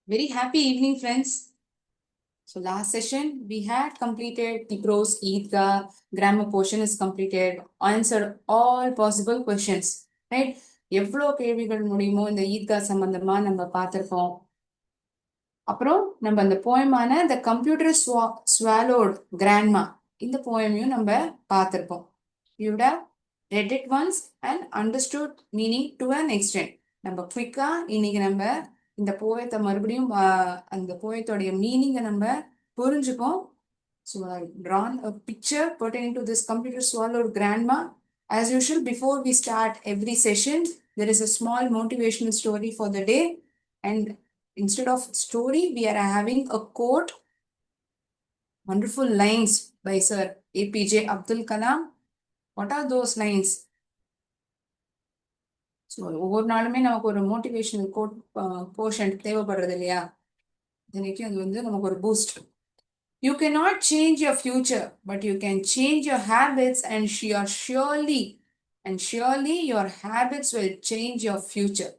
Very happy evening, friends. So last session we had completed the prose Eidgah, grammar portion is completed, answered all possible questions, right? எவ்வளோ கேள்விகள் முடியுமோ இந்த ஈத்கா சம்பந்தமா நம்ம பார்த்திருக்கோம். அப்புறம் நம்ம அந்த போயமான த கம்ப்யூட்டர் ஸ்வாலோட் கிராண்ட்மா இந்த போயமையும் நம்ம பார்த்திருப்போம். You would have read it once and understood meaning to an extent. நம்ம குவிக்கா இன்னைக்கு நம்ம இந்த போயத்தை மறுபடியும் அந்த போயத்தோடைய மீனிங்கை நம்ம புரிஞ்சுப்போம். So I've drawn a picture pertaining to this computer swallowed grandma. As usual, before we start every session, there is a small motivational story for the day. And instead of story, we are having a quote. Wonderful lines by Sir APJ Abdul Kalam. What are those lines? So ஒவ்வொரு நாளுமே நமக்கு ஒரு motivational code portion தேவைப்படுறது இல்லையா? இன்னைக்கும் அது வந்து நமக்கு ஒரு boost. You cannot change your future, but you can change your habits, and surely your habits will change your future.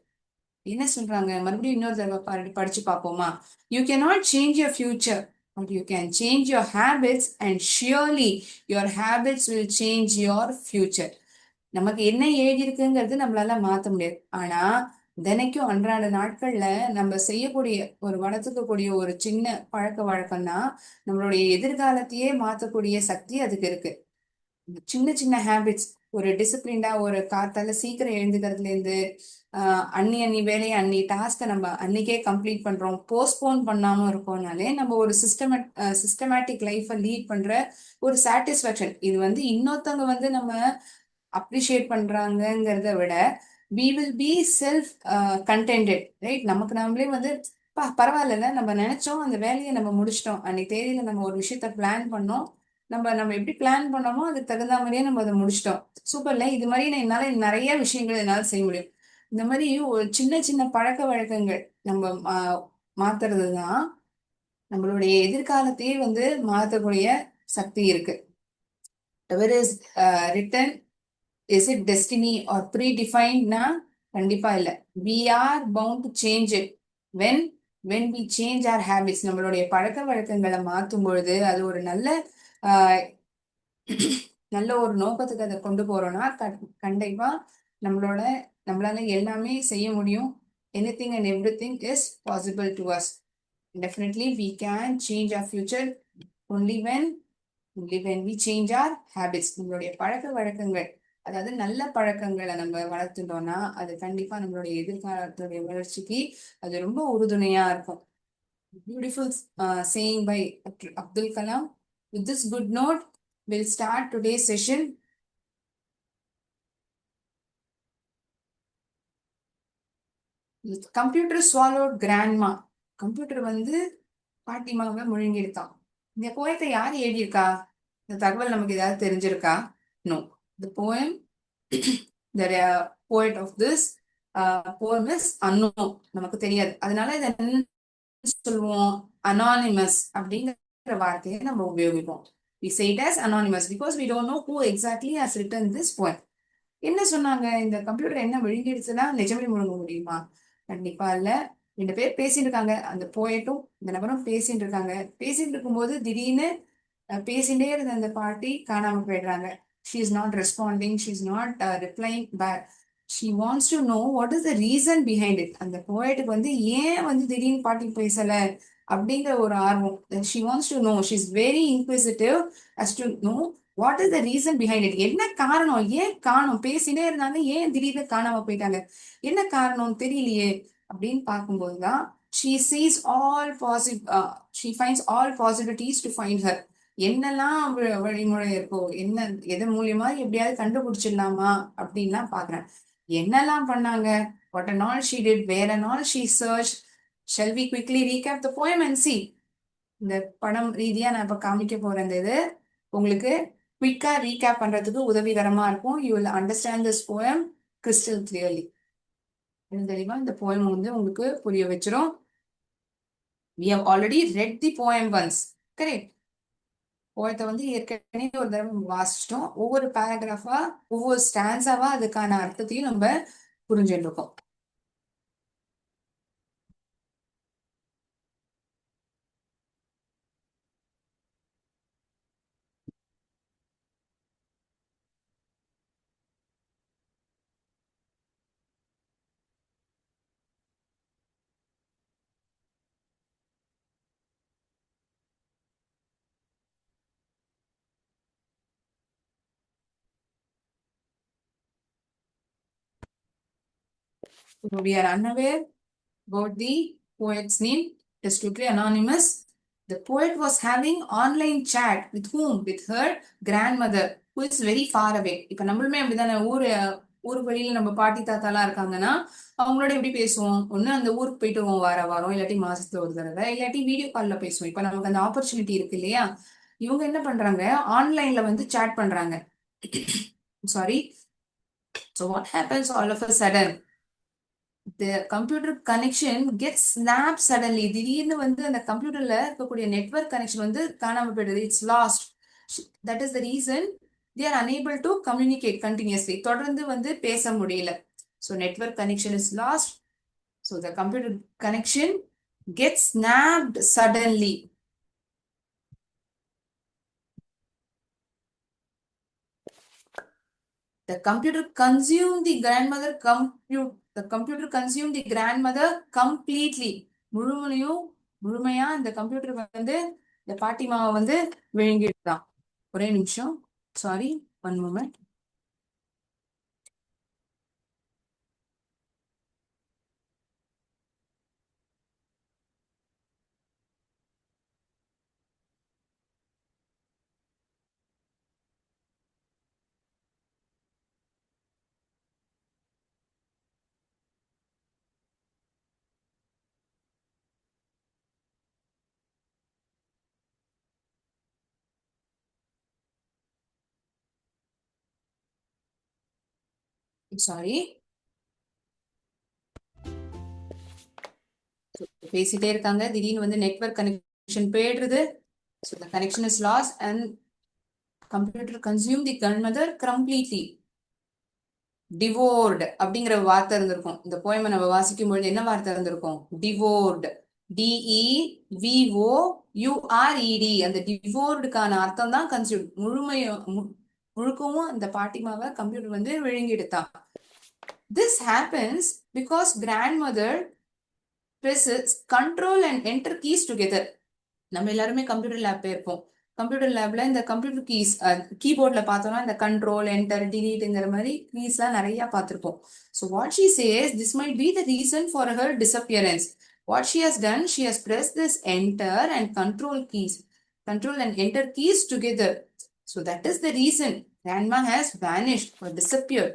என்ன சொல்றாங்க? மறுபடியும் இன்னொரு தடவை படிச்சு பார்ப்போமா? You cannot change your future, but you can change your habits, and surely your habits will change your future. நமக்கு என்ன எழுதியிருக்குங்கிறது நம்மளால மாத்த முடியாது. ஆனா தினைக்கும் அன்றாட நாட்கள்ல நம்ம செய்யக்கூடிய வளர்த்துக்கக்கூடிய ஒரு சின்ன பழக்க வழக்கம்னா நம்மளுடைய எதிர்காலத்தையே மாத்தக்கூடிய சக்தி அதுக்கு இருக்கு. சின்ன சின்ன ஹேபிட்ஸ், ஒரு டிசிப்ளின்டா ஒரு காத்தால சீக்கிரம் எழுந்துக்கிறதுல இருந்து அன்னி வேலையை அன்னி டாஸ்கை நம்ம அன்னைக்கே கம்ப்ளீட் பண்றோம், போஸ்ட்போன் பண்ணாம இருக்கோம்னாலே நம்ம ஒரு சிஸ்டமேட்டிக் லைஃபை லீட் பண்ற ஒரு சாட்டிஸ்ஃபேக்ஷன். இது வந்து இன்னொருத்தவங்க வந்து நம்ம அப்ரிஷியேட் பண்றாங்கிறத விட we will be self contented, right? நமக்கு நாமளே வந்து பரவாயில்ல, நம்ம நினைச்சோம் அந்த வேலையை நம்ம முடிச்சிட்டோம், அன்னைக்கு தேதியில நம்ம ஒரு விஷயத்த பிளான் பண்ணோம், நம்ம எப்படி பிளான் பண்ணோமோ அதுக்கு தகுந்த மாதிரியே நம்ம அதை முடிச்சிட்டோம், சூப்பர்ல. இது மாதிரி என்னால நிறைய விஷயங்கள் என்னால செய்ய முடியும். இந்த மாதிரி ஒரு சின்ன சின்ன பழக்க வழக்கங்கள் நம்ம மாத்துறது தான் நம்மளுடைய எதிர்காலத்தையே வந்து மாற்றக்கூடிய சக்தி இருக்கு. எவர் is written, is it destiny or predefined na? கண்டிப்பா இல்ல. We are bound to change it when we change our habits. நம்மளுடைய பழக்க வழக்கங்களை மாற்றும் பொழுது அது ஒரு நல்ல ஒரு நோக்கத்துக்கு அதை கொண்டு போறோம்னா கண்டிப்பா நம்மளால எல்லாமே செய்ய முடியும். Anything and everything is possible to us. Definitely we can change our future only when we change our habits. நம்மளுடைய பழக்க வழக்கங்கள், அதாவது நல்ல பழக்கங்களை நம்ம வளர்த்துட்டோம்னா அது கண்டிப்பா நம்மளுடைய எதிர்காலத்துடைய வளர்ச்சிக்கு அது ரொம்ப உறுதுணையா இருக்கும். Beautiful saying by Abdul Kalam. With this good note, we'll start today's session. Computer swallowed grandma. Computer வந்து பாட்டிமாவை முழுங்கிடுதான். இந்த போயத்தை யார் எழுதியிருக்கா? இந்த தகவல் நமக்கு ஏதாவது தெரிஞ்சிருக்கா? No. The poem, the poet of this poem is unknown. நமக்கு தெரியாது. அதனால இதை சொல்லுவோம் anonymous அப்படிங்கிற வார்த்தையை நம்ம உபயோகிப்போம். We say it as anonymous because we don't know who exactly has written this poem. என்ன சொன்னாங்க? இந்த கம்ப்யூட்டர் என்ன விழுங்கிடுச்சுன்னா நிஜமே முழுங்க முடியுமா? கண்டிப்பா இல்ல. 2 பேர் பேசிட்டு இருக்காங்க, அந்த போயட்டும் இந்த நபரும் பேசிட்டு இருக்காங்க. பேசிட்டு இருக்கும்போது திடீர்னு பேசிட்டே இருந்த அந்த பாட்டி காணாம போயிடுறாங்க. She is not responding, she is not replying back. She wants to know what is the reason behind it. அந்த போயட்டுக்கு வந்து ஏன் வந்து திடீர்னு பாட்டி பேசல அப்படிங்கிற ஒரு ஆர்வம். She wants to know, she is very inquisitive as to know what is the reason behind it. என்ன காரணம், ஏன் காணோம், பேசிட்டே இருந்தாங்க, ஏன் திடீர்னு காணாம போயிட்டாங்க, என்ன காரணம் தெரியலையே அப்படின்னு பார்க்கும்போதுதான் she sees she finds all possibilities to find her. என்னெல்லாம் வழிமுறை இருக்கோ, எதன் மூலியமா எப்படியாவது கண்டுபிடிச்சிடலாமா அப்படின்லாம் பாக்குறேன். என்னெல்லாம் பண்ணாங்க, what and all she did, where and all she searched. Shall we quickly recap the poem and see? இந்த படம் ரீதியா நான் இப்ப காமிக்க போறேன். இந்த இது உங்களுக்கு குவிக்கா ரீகேப் பண்றதுக்கு உதவிகரமா இருக்கும். You will understand this poem crystal clearly. தெளிவா இந்த போயம் வந்து உங்களுக்கு புரிய வச்சிரும். We have already read the poem once, correct? போயத்தை வந்து ஏற்கனவே ஒரு தடவை வாசிச்சிட்டோம். ஒவ்வொரு பேராகிராஃபா ஒவ்வொரு ஸ்டான்ஸாவா அதுக்கான அர்த்தத்தையும் நம்ம புரிஞ்சுட்டு இருக்கோம். So we are unaware about the poet's name. It is totally anonymous. The poet was having online chat with whom? With her grandmother, who is very far away. இப்ப நம்மளுமே அப்படிதானே ஊருக்கு வெளியில நம்ம பாட்டி தாத்தாலாம் இருக்காங்கன்னா அவங்களோட எப்படி பேசுவோம்? ஒண்ணு அந்த ஊருக்கு போயிட்டு வருவோம் வாரம் இல்லாட்டி மாசத்துல ஒரு தடவை, இல்லாட்டி வீடியோ கால்ல பேசுவோம். இப்ப நமக்கு அந்த ஆப்பர்ச்சுனிட்டி இருக்கு இல்லையா? இவங்க என்ன பண்றாங்க? ஆன்லைன்ல வந்து chat பண்றாங்க. Sorry. So what happens all of a sudden? The computer connection gets snapped suddenly. திடீர்னு வந்து அந்த கம்ப்யூட்டர்ல இருக்கக்கூடிய நெட்வொர்க் கனெக்ஷன் வந்து காணாம போயிடுது. It's last. That is the reason they are unable to communicate continuously. தொடர்ந்து வந்து பேச முடியல. So network connection is lost. So the computer connection gets snapped suddenly. The computer consumed the grandmother the computer consumed the grandmother completely. முழுமையா இந்த computer வந்து இந்த பாட்டிமாவை வந்து விழுங்கிட்டுதான். ஒரே நிமிஷம். Sorry, one moment. சாரி, பேசிட்டே இருக்காங்க. திடீர்னு வந்து நெட்வொர்க் கனெக்ஷன் போயிடுறது. So the connection is lost and computer consumed the grandmother completely. டிவோர்டு அப்படிங்கிற வார்த்தை இருந்திருக்கும். இந்த போயமை நம்ம வாசிக்கும் பொழுது என்ன வார்த்தை இருந்திருக்கும்? டிவோர்டு. DEVOURED. அந்த டிவோர்டுக்கான அர்த்தம் தான் கன்சியூம். முழுக்கவும் அந்த பாட்டிமாவை கம்ப்யூட்டர் வந்து விழுங்கிடுத்தான். This happens because grandmother presses control and enter keys together. நம்ம எல்லாருமே கம்ப்யூட்டர் லேப் போயிருப்போம். கம்ப்யூட்டர் லேப்ல இந்த கம்ப்யூட்டர் கீஸ் கீபோர்ட்ல பார்த்தோம்னா இந்த கண்ட்ரோல் என்டர் டிலீட்ங்கிற மாதிரி கீஸ்லாம் நிறைய பார்த்திருப்போம். So what she chase, this might be the reason for her disappearance. What she has done, she has pressed this enter and control and enter keys together. So that is the reason grandma has vanished or disappeared.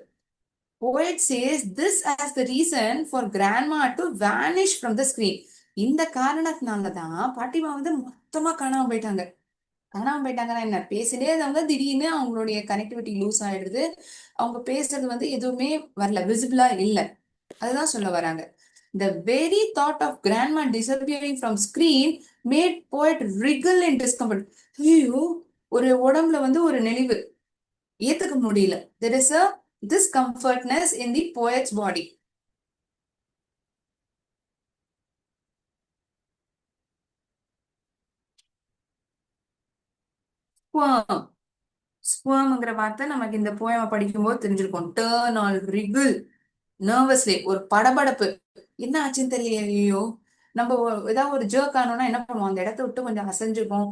Poet says this as the reason for grandma to vanish from the screen. இந்த காரணத்தினாலதான் பாட்டிமா வந்து மொத்தமா காணாம போயிட்டாங்கன்னா என்ன, பேசினே இருந்தவங்க திடீர்னு அவங்களுடைய கனெக்டிவிட்டி லூஸ் ஆயிடுது. அவங்க பேசுறது வந்து எதுவுமே வரல, விசிபிளா இல்ல. அதுதான் சொல்ல வராங்க. The very thought of grandma disappearing from screen made poet wriggle in discomfort. ஐயோ, ஒரு உடம்புல வந்து ஒரு நெளிவு ஏத்துக்க முடியல. There is a discomfortness in the poet's body. ஸ்குவம்ங்கிற வார்த்தை நமக்கு இந்த போயமை படிக்கும்போது தெரிஞ்சிருக்கும். டேர்ன் ஆல் ரிகிள் நர்வஸ்லி, ஒரு படபடப்பு. என்ன ஆச்சுன்னு தெரியலையோ. நம்ம ஏதாவது ஒரு ஜர்க் ஆனோம்னா என்ன பண்ணுவோம்? அந்த இடத்த விட்டு கொஞ்சம் அசைஞ்சுப்போம்.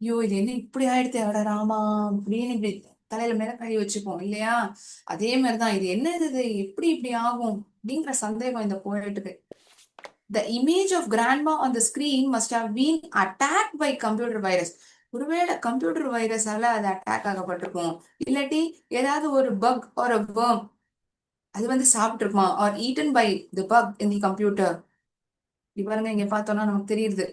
ஐயோ, இது என்ன இப்படி ஆயிடுத்து எவ்வளோ ராமா அப்படின்னு இப்படி தலையில மேல கை வச்சுப்போம் இல்லையா? அதே மாதிரிதான் இது என்ன, இது எப்படி இப்படி ஆகும் அப்படிங்கிற சந்தேகம் இந்த போயிட்டுக்கு. The image of grandma on the screen must have been attacked by computer virus. ஒருவேளை கம்ப்யூட்டர் வைரஸால அது அட்டாக் ஆகப்பட்டிருக்கும். இல்லாட்டி ஏதாவது ஒரு பக் ஆர் a worm அது வந்து சாப்பிட்டுருக்குமா, or eaten by the bug in the computer. பாருங்க, இங்க பார்த்தோம்னா நமக்கு தெரியுது.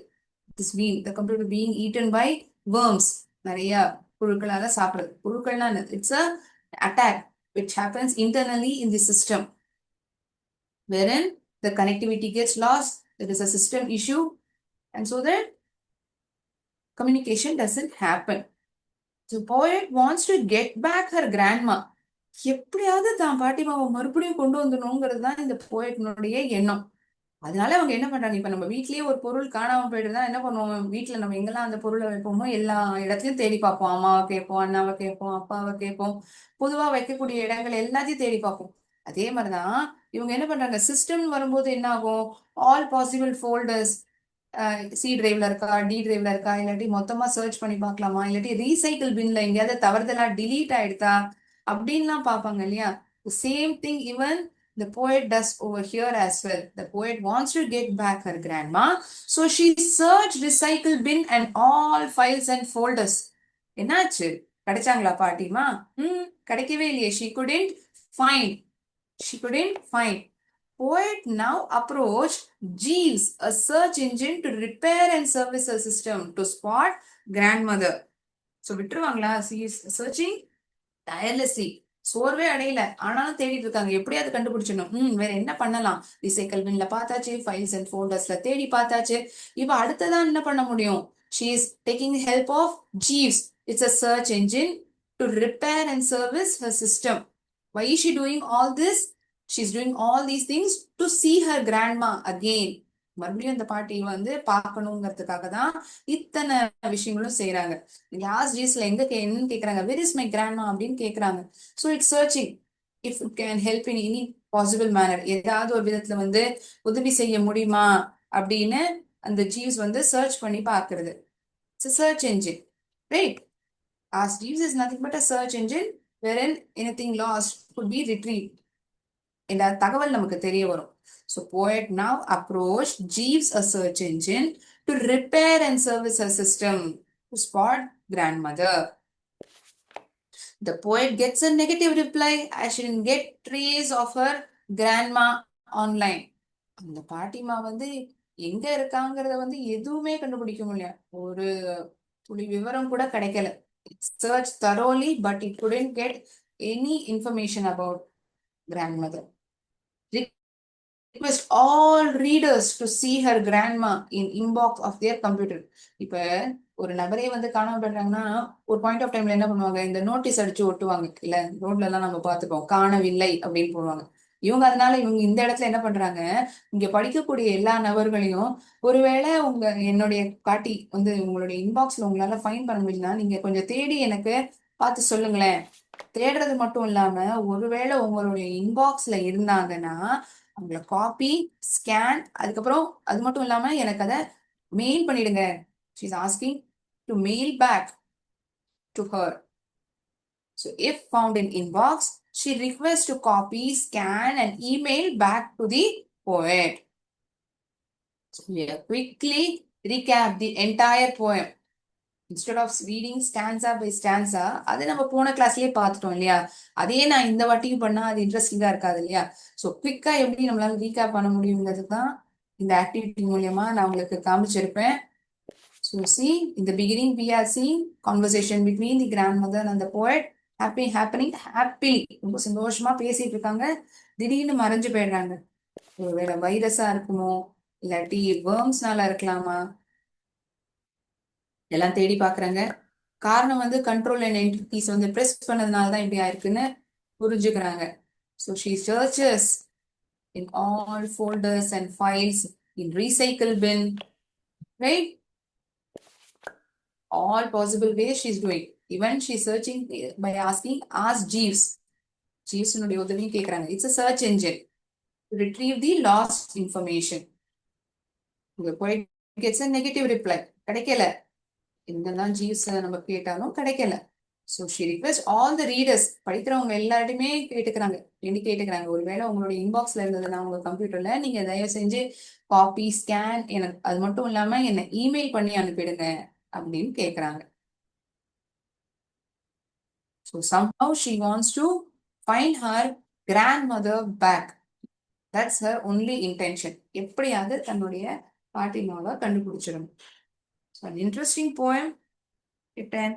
the computer being eaten by worms. நிறைய புழுக்களால சாப்பிடுறது. புழுக்கள்னா it's a attack which happens internally in the system, wherein the connectivity gets lost. There is a system issue, and so that communication doesn't happen. So poet wants to get back her grandma. எப்படியாவது தான் பாட்டிமாவை மறுபடியும் கொண்டு வந்துடணுங்கிறது தான் இந்த போயட்னுடைய எண்ணம். அதனால அவங்க என்ன பண்றாங்க, இப்ப நம்ம வீட்லயே ஒரு பொருள் காணாம போயிடுறதா என்ன பண்ணுவோம்? வீட்டுல நம்ம எங்கெல்லாம் அந்த பொருளை வைப்போமோ எல்லா இடத்துலயும் தேடி பார்ப்போம். அம்மாவை கேட்போம், அண்ணாவை கேட்போம், அப்பாவை கேட்போம். பொதுவா வைக்கக்கூடிய இடங்கள் எல்லாத்தையும் தேடி பார்ப்போம். அதே மாதிரிதான் இவங்க என்ன பண்றாங்க, சிஸ்டம் வரும்போது என்ன ஆகும்? ஆல் பாசிபிள் ஃபோல்டர்ஸ், சி டிரைவ்ல இருக்கா, டி டிரைவ்ல இருக்கா, இல்லாட்டி மொத்தமா சர்ச் பண்ணி பார்க்கலாமா, இல்லாட்டி ரீசைக்கிள் பின்ல எங்கேயாவது தவறுதலா டிலீட் ஆயிடுதா அப்படின்லாம் பார்ப்பாங்க இல்லையா? Same thing even the poet does over here as well. The poet wants to get back her grandma. So she searched recycle bin and all files and folders. என்னாச்சு கிடைச்சாங்களா பாட்டிமா கிடைக்கவே இல்லையே she couldn't find. She couldn't find. Poet now approached Jeeves, a search engine to repair and service a system to spot grandmother. So விட்டுருவாங்களா? She is searching tirelessly. சோர்வே அடையல ஆனாலும் தேடிட்டு இருக்காங்க எப்படியாவது கண்டுபிடிச்சிடணும் வேற என்ன பண்ணலாம் ரீசைக்கிள் பின்ல பார்த்தாச்சு ஃபைல்ஸ் அண்ட் ஃபோல்டர்ஸ்ல தேடி பார்த்தாச்சு இப்ப அடுத்ததான் என்ன பண்ண முடியும் she is taking the help of Jeeves. It's a search engine to repair and service her system. Why is she doing all this? She's doing all these things to see her grandma again. மறுபடியும் இந்த பாட்டி வந்து பார்க்கணுங்கிறதுக்காக தான் இத்தனை விஷயங்களும் செய்யறாங்க. Last டேஸ்ல என்னன்னு கேக்குறாங்க where is my grandma அப்படின்னு கேக்குறாங்க. So it's searching if it can help in any possible manner. ஏதாவது ஒரு விதத்துல வந்து உதவி செய்ய முடியுமா அப்படின்னு அந்த ஜீவ்ஸ் வந்து சர்ச் பண்ணி பார்க்கிறது. It's a search engine, right? Ask Jeeves is nothing but a search engine wherein anything lost could be retrieved. இந்த தகவல் நமக்கு தெரிய வரும். So poet now approached Jeeves, a search engine, to repair and service her system to spot grandmother. The poet gets a negative reply as she didn't get trace of her grandma online. அந்த பாட்டிமா வந்து எங்க இருக்காங்கிறத வந்து எதுவுமே கண்டுபிடிக்க முடியல. ஒரு துளி விவரம் கூட கிடைக்கல. It searched thoroughly but it couldn't get any information about grandmother. Request all readers to see her grandma in inbox of their computer. இப்ப ஒரு நபரே வந்து காணாம போயிடுறாங்கன்னா ஒரு பாயிண்ட் ஆஃப் டைம்ல என்ன பண்ணுவாங்க இந்த நோட்டீஸ் அடிச்சு ஒட்டுவாங்க இல்ல ரோட்ல எல்லாம் நம்ம பார்த்துப்போம் காணவில்லை அப்படின்னு போடுவாங்க. இவங்க இந்த இடத்துல என்ன பண்றாங்க இங்க படிக்கக்கூடிய எல்லா நபர்களையும் ஒருவேளை என்னுடைய பாட்டி வந்து உங்களுடைய இன்பாக்ஸ்ல உங்களால ஃபைன் பண்ண முடியும்னா நீங்க கொஞ்சம் தேடி எனக்கு பார்த்து சொல்லுங்களேன். தேடுறது மட்டும் இல்லாம ஒருவேளை உங்களுடைய இன்பாக்ஸ்ல இருந்தாங்கன்னா அவங்கள காப்பி ஸ்கேன் அதுக்கப்புறம் அது மட்டும் இல்லாம எனக்கு அதை மெயில் பண்ணிடுங்க. She is asking to mail back to her. So if found in inbox, she requests to copy, scan and email back to the poet. So we quickly recap the entire poem. Instead of reading stanza by stanza, அதை நம்ம போன கிளாஸ்லயே பார்த்துட்டோம் இல்லையா? அதே நான் இந்த வாட்டியும் பண்ணா அது இன்ட்ரெஸ்டிங்கா இருக்காது இல்லையா? ஸோ குவிக்கா எப்படி நம்மளால ரீகேப் பண்ண முடியுங்கிறது தான் இந்த ஆக்டிவிட்டி மூலியமா நான் உங்களுக்கு காமிச்சிருப்பேன். So see, in the beginning we are seeing conversation between the grandmother and the poet. Happily ரொம்ப சந்தோஷமா பேசிட்டு இருக்காங்க. திடீர்னு மறைஞ்சு போயிடுறாங்க. வேற வைரஸா இருக்குமோ இல்லாட்டி வேர்ம்ஸ்னால இருக்கலாமா எல்லாம் தேடி பாக்குறாங்க. காரணம் வந்து கண்ட்ரோல் அண்ட் என்டிட்டிஸ் வந்து பிரஸ் பண்ணதுனால தான் இப்படி ஆயிருக்குன்னு புரிஞ்சுக்கிறாங்க. So she searches in all folders and files in recycle bin, right? All possible ways she's doing. Even she's searching by ask Jeeves. Jeeves nuடைய உதவி கேக்குறாங்க. It's a search engine to retrieve the lost information. The poet gets a negative reply. கிடைக்கல. என்னதான் Jeeves நம்ம கேட்டாலும் கிடைக்கல. So she request all the readers படிக்கிறவங்க எல்லாருமே கேட்டுக்கிறாங்க ஒருவேளை உங்களோட இன்பாக்ஸ்ல இருந்ததுன்னா உங்க கம்ப்யூட்டர்ல நீங்க தயவு செஞ்சு காப்பி ஸ்கேன் எனக்கு அது மட்டும் இல்லாம என்ன இமெயில் பண்ணி அனுப்பிடுங்க அப்படின்னு கேக்குறாங்க. So somehow she wants to find her grandmother back. That's her only intention. எப்படியாவது தன்னுடைய பாட்டிமாவை கண்டுபிடிச்சிடணும். So an interesting poem written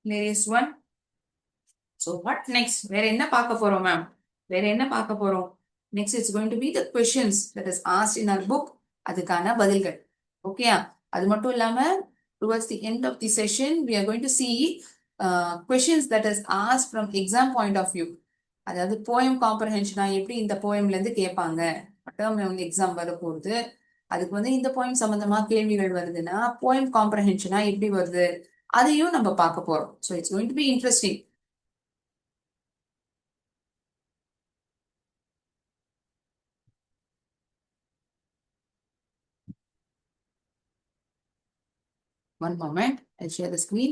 hilarious one. So what next? வேற என்ன பார்க்க போறோம் மேம்? வேற என்ன பார்க்க போறோம்? Next it's going to be the questions that is asked in our book. அதுக்கான பதில்கள். ஓகேயா? அது மட்டும் இல்லாம towards the end of the session we are going to see questions that is asked from exam point of view. அதாவது poem comprehension எப்படி இந்த poemல இருந்து கேட்பாங்க. term எக்ஸாம் வர போகுது. அதுக்கு வந்து இந்த poem சம்பந்தமா கேள்விகள் வருதுன்னா poem comprehension எப்படி வருது அதையும் நம்ம பார்க்க போறோம். So it's going to be interesting. One moment, I'll share the screen.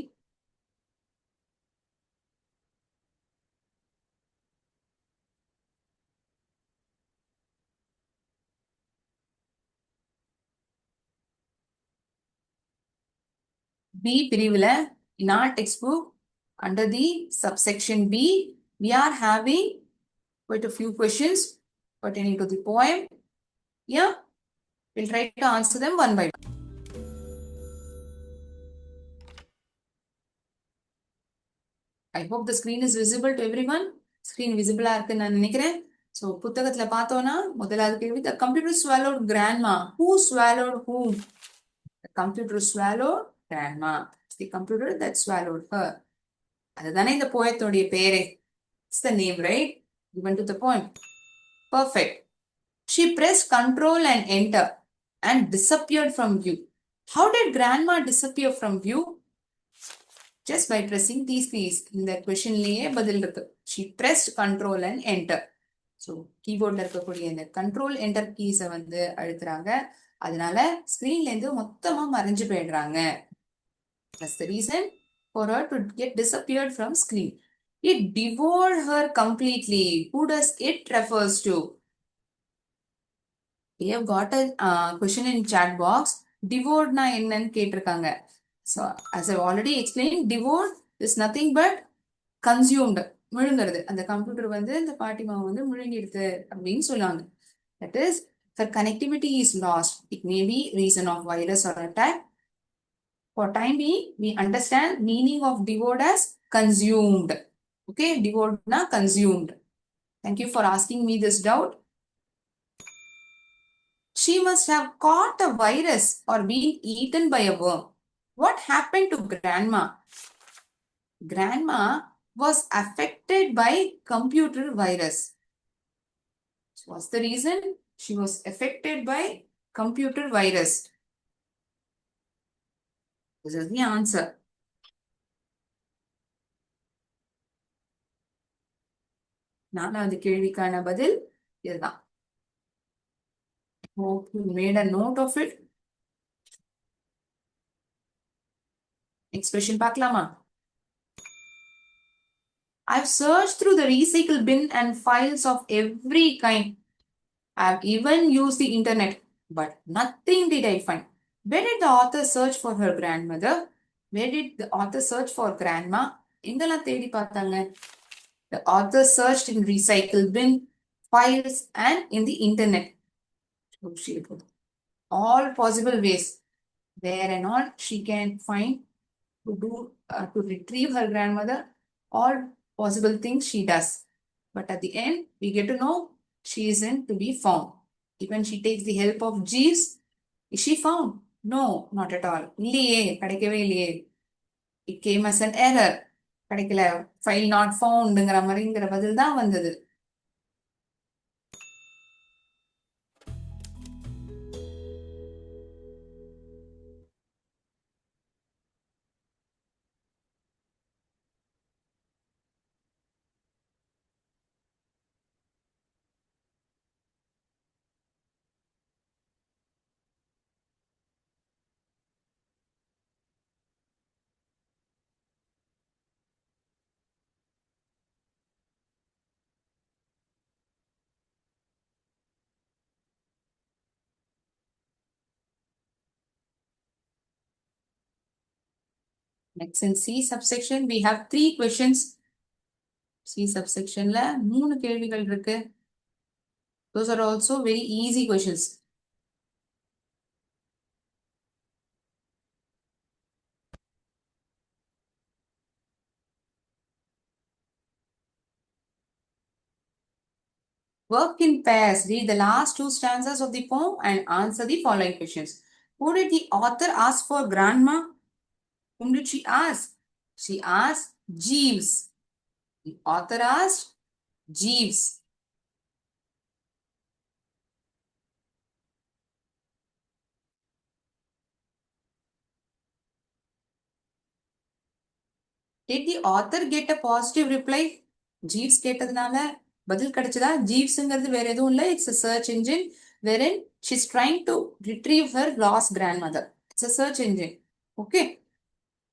B பிரிவுல in our textbook under the subsection B, we are having quite a few questions pertaining to the poem. Yeah, we'll try to answer them one by one. I hope the screen is visible to everyone. Screen visible இருக்குன்னு நான் நினைக்கிறேன். So புத்தகத்துல பார்த்தோம்னா முதலாவது கேள்வி, the computer swallowed grandma. Who swallowed whom? The computer swallowed grandma. It's the computer that swallowed her. அதுதானே இந்த போயத்தோடைய பேரே. It's the name, right? Given to the poem. Perfect. She pressed control and enter and disappeared from view. How did grandma disappear from view? Just by pressing these keys. In the question liye badil irukku. She pressed control and enter. So keyboard la irukக்கூடிய இந்த control enter keys வந்து அழுத்துறாங்க. அதனால ஸ்கிரீன்ல இருந்து மொத்தமா மறைஞ்சு போயிடுறாங்க. That's the reason for her to get disappeared from screen. It devoured her completely. Who does it refers to? We have got a question in chat box. Devoured na என்னன்னு கேட்டிருக்காங்க. So as I've already explained, devoured is nothing but consumed. முழுங்கிறது. அந்த computer வந்து இந்த பாட்டிமாவை வந்து முழுங்கிடுது அப்படின்னு சொல்லுவாங்க. That is, her connectivity is lost. It may be reason of virus or attack. For time being, we understand meaning of devoured as consumed. Okay, devoured na consumed. Thank you for asking me this doubt. She must have caught a virus or been eaten by a worm. What happened to grandma? Grandma was affected by computer virus. So what's the reason? She was affected by computer virus. This is the answer. நாலாவது கேள்விக்கான பதில் இதுதான். Hope you made a note of it. Expression பார்க்கலாமா? I've searched through the recycle bin and files of every kind. I've even used the internet, but nothing did I find. Where did the author search for her grandmother? Where did the author search for grandma? எங்கெல்லாம் தேடி பார்த்தாங்க? The author searched in recycle bin, files, and in the internet. So she put all possible ways where and all she can find to retrieve her grandmother. All possible things she does. But at the end, we get to know she isn't to be found. Even she takes the help of Jeeves. Is she found? No, not at all. இல்லையே, கிடைக்கவே இல்லையே. It came as an error. கிடைக்கல, file not foundங்கிற மாதிரிங்கிற பதில் தான் வந்தது. Next in C subsection, we have 3 questions. C subsectionல 3 கேள்விகள் இருக்கு. Those are also very easy questions. Work in pairs. Read the last 2 stanzas of the poem and answer the following questions. Who did the author ask for grandma? Whom did she ask? She asked Jeeves. The author asked Jeeves. Did the author get a positive reply? Jeeves கேட்டதுனால பதில் கிடைச்சதா? Jeevesங்கிறது வேற எதுவும் இல்லை. It's a search engine wherein she's trying to retrieve her lost grandmother. It's a search engine. Okay.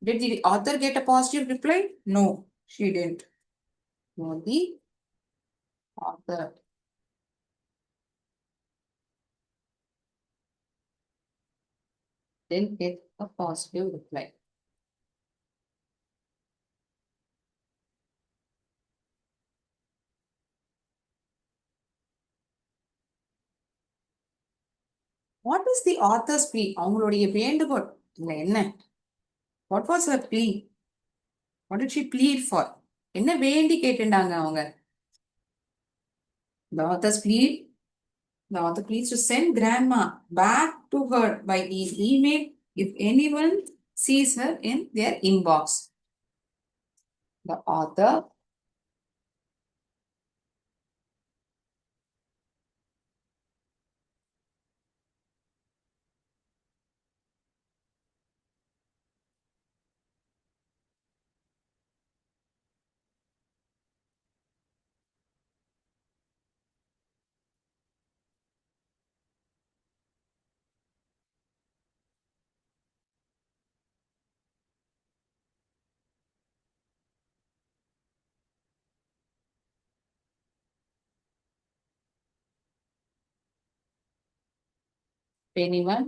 Did the author get a positive reply? No, she didn't. No, the author didn't get a positive reply. What is the author's plea? அவங்களுடைய வேண்டுகோள் இல்ல என்ன? What was her plea? What did she plead for? என்ன வேண்டி கேட்டுண்டாங்க அவங்க? The author's plea. The author pleads to send grandma back to her by email if anyone sees her in their inbox. The author anyone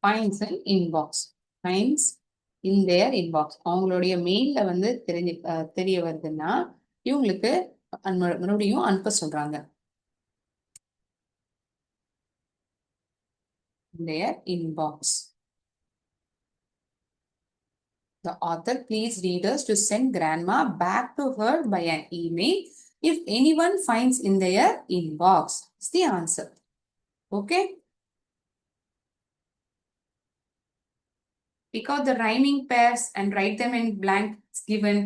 finds an inbox. Finds in their inbox. அவங்களுடைய மெயில்ல வந்து தெரிய வருதுன்னா இவங்களுக்கு மறுபடியும் அனுப்ப சொல்றாங்க. Their inbox. The author pleads readers to send grandma back to her by an email if anyone finds in their inbox. It's the answer. Okay. Pick out the rhyming pairs and write them in blanks given.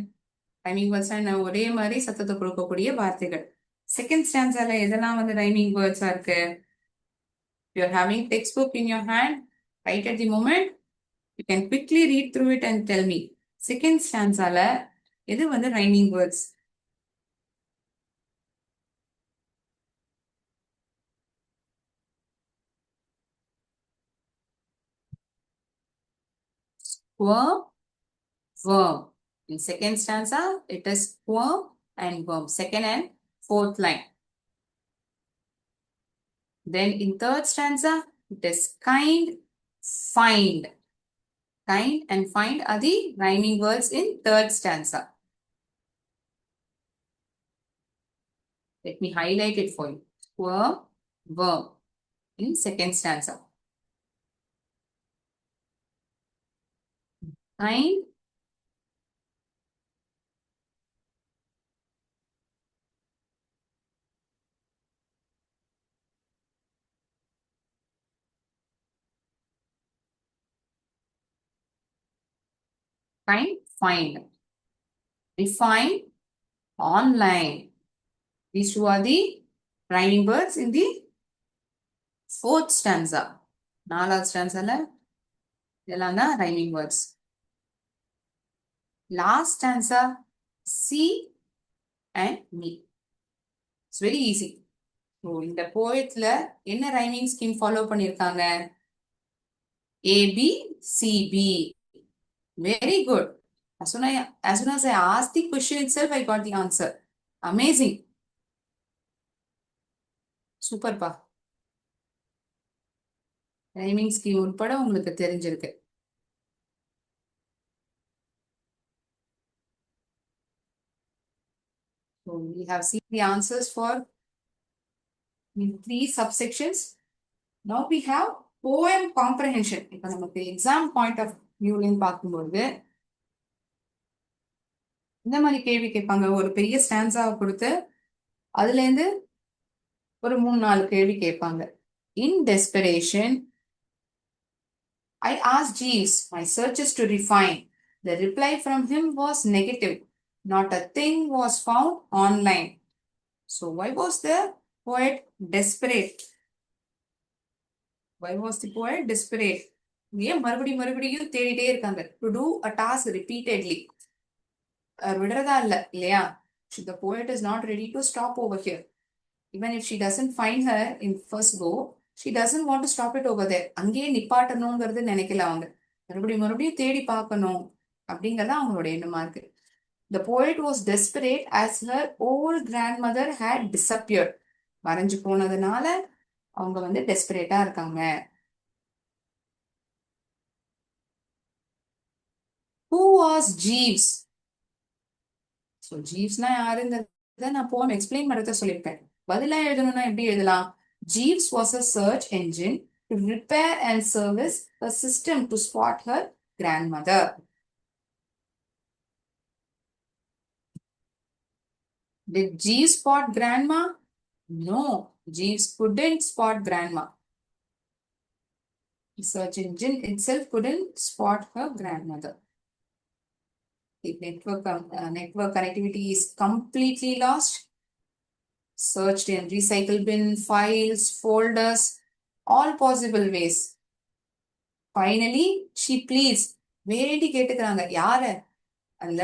Rhyming words ஒரே மாதிரி சத்தத்தை கொடுக்கக்கூடிய வார்த்தைகள். Second stanzaல எதெல்லாம் வந்து rhyming words இருக்கு? You're having textbook in your hand right at the moment. You can quickly read through it and tell me. Second stanzaல எது வந்து rhyming words? Worm, worm. In second stanza, it is worm and worm. Second and fourth line. Then in third stanza, it is kind, find. Kind and find are the rhyming words in third stanza. Let me highlight it for you. Worm, worm in second stanza. Kind, kind, find. Refine, online. These two are the rhyming words in the fourth stanza. நாலாவது stanza இதெல்லாம் தான் rhyming words. Last stanza, see and me. It's very easy. So இந்த poetல என்ன rhyming scheme follow பண்ணிருக்காங்க? A, B, C, B. Very good. As soon as I asked the question itself, I got the answer. Amazing. Super pa. Rhyming scheme உட்பட உங்களுக்கு தெரிஞ்சிருக்கு. So we have seen the answers for three subsections. Now we have poem comprehension. இப்போ நமக்கு exam point of view பார்க்கும்போது இந்த மாதிரி கேள்வி கேட்பாங்க. ஒரு பெரிய ஸ்டான்ஸாவை கொடுத்து அதுல இருந்து ஒரு 3-4 கேள்வி கேட்பாங்க. In desperation, I asked Jeeves my searches to refine. The reply from him was negative. Not a thing was found online. So why was the poet desperate? Why was the poet desperate? ஏன் மறுபடியும் தேடிட்டே இருக்காங்க. To do a task repeatedly. விடுறதா இல்லையா? The poet is not ready to stop over here. Even if she doesn't find her in first go, she doesn't want to stop it over there. அங்கேயே நிப்பாட்டணுங்கிறது நினைக்கல அவங்க. மறுபடியும் தேடி பார்க்கணும் அப்படிங்கறத அவங்களோட எண்ணமா இருக்கு. The poet was desperate as her old grandmother had disappeared. மறைஞ்சு போனதுனால அவங்க வந்து டெஸ்பரேட்டா இருக்காங்க. Who was Jeeves? So Jeevesனா யாருங்கிறத நான் போம் எக்ஸ்பிளைன் பண்றத சொல்லியிருப்பேன். பதிலா எழுதணும்னா எப்படி எழுதலாம்? Jeeves was a search engine to repair and service a system to spot her grandmother. Did Jeeves spot grandma? No, Jeeves couldn't spot grandma. The search engine itself couldn't spot her grandmother. If network connectivity is completely lost, searched in recycle bin, files, folders, all possible ways. Finally, she pleads. வேண்டி கேட்டுக்கிறாங்க யார அந்த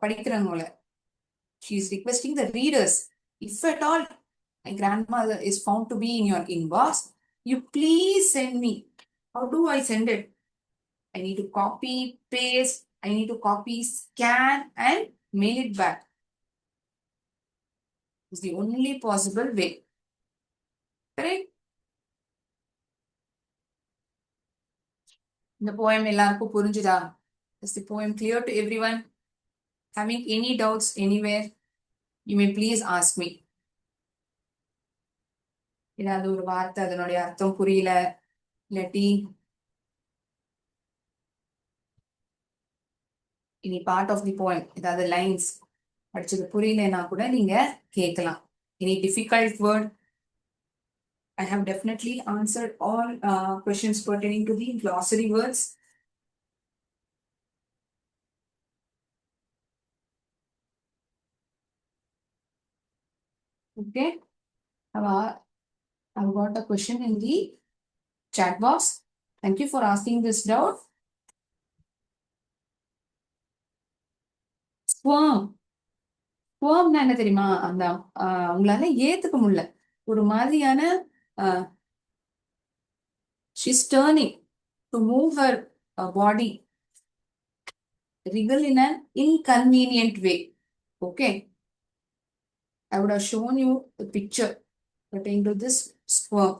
படிக்கிறவங்கள. She is requesting the readers, if at all my grandmother is found to be in your inbox, you please send me. How do I send it? I need to copy, paste, I need to copy, scan, and mail it back. It's the only possible way. Correct? The poem எல்லாருக்கும் புரிஞ்சுதா? Is the poem clear to everyone? Having any doubts anywhere, you may please ask me. ஏதாவது ஒரு வார்த்தை அதனுடைய அர்த்தம் புரியல இல்லாட்டி இனி பார்ட் ஆஃப் தி போயம் ஏதாவது லைன்ஸ் படிச்சது புரியலன்னா கூட நீங்க கேட்கலாம். Any difficult word? I have definitely answered all questions pertaining to the glossary words. Okay. I've got a question in the chat box. Thank you for asking this doubt. Squirm. Squirm என்ன தெரியுமா? அந்த உங்களால ஏத்துக்க முடியல. ஒரு மாதிரியான she's turning to move her body, wriggle in an inconvenient way. Okay. I would have shown you the picture pertaining to this squirm.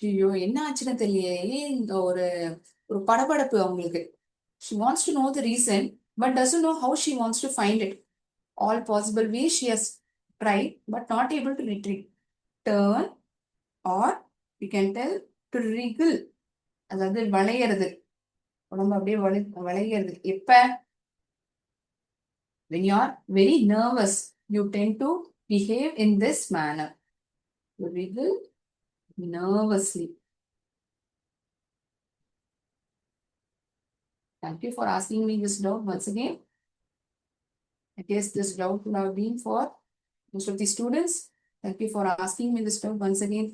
ஐயோ என்ன ஆச்சுன்னு தெரியலையே இந்த ஒரு படபடப்பு அவங்களுக்கு. She wants to know the reason but doesn't know how she wants to find it. All possible ways she has tried but not able to retrieve. Turn, or we can tell to wriggle. அதாவது வளையறது, உடம்பு அப்படியே வளையறது. எப்ப? When you are very nervous, you tend to behave in this manner. You wriggle nervously. Thank you for asking me this doubt once again. I guess this doubt would have been for most of the students. Thank you for asking me this doubt once again.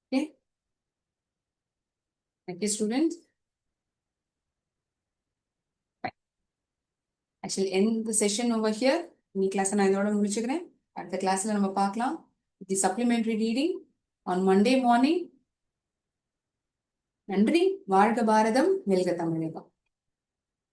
Okay. Thank you, students. Actually, end the session over here. In class நான் இதோட முடிச்சுக்கிறேன். அடுத்த கிளாஸ்ல நம்ம பார்க்கலாம். The supplementary reading on Monday morning. நன்றி. வாழ்க பாரதம், வெல்க தமிழகம்.